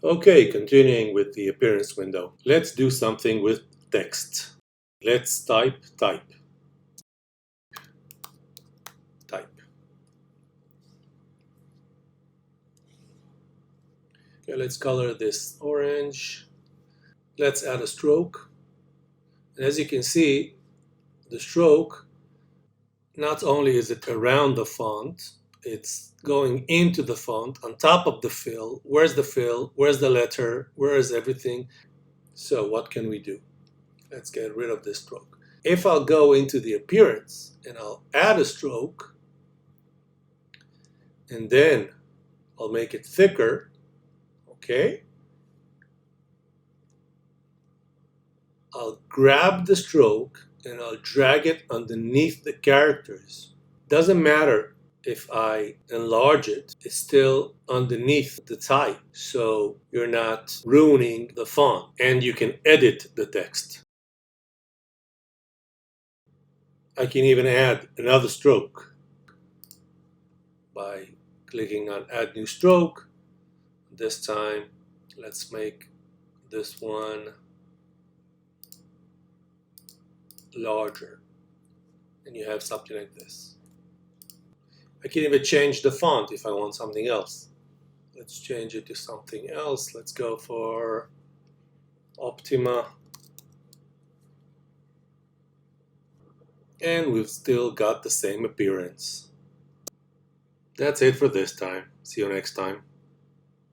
Okay, continuing with the appearance window. Let's do something with text. Let's type. Okay, let's color this orange. Let's add a stroke. And as you can see, the stroke, not only is it around the font, it's going into the font, on top of the fill. Where's the fill? Where's the letter? Where is everything? So what can we do? Let's get rid of this stroke. If I'll go into the appearance and I'll add a stroke, and then I'll make it thicker, okay? I'll grab the stroke and I'll drag it underneath the characters. Doesn't matter if I enlarge it, it's still underneath the type, so you're not ruining the font, and you can edit the text. I can even add another stroke by clicking on Add New Stroke. This time, let's make this one larger, and you have something like this. I can even change the font if I want something else. Let's change it to something else. Let's go for Optima. And we've still got the same appearance. That's it for this time. See you next time.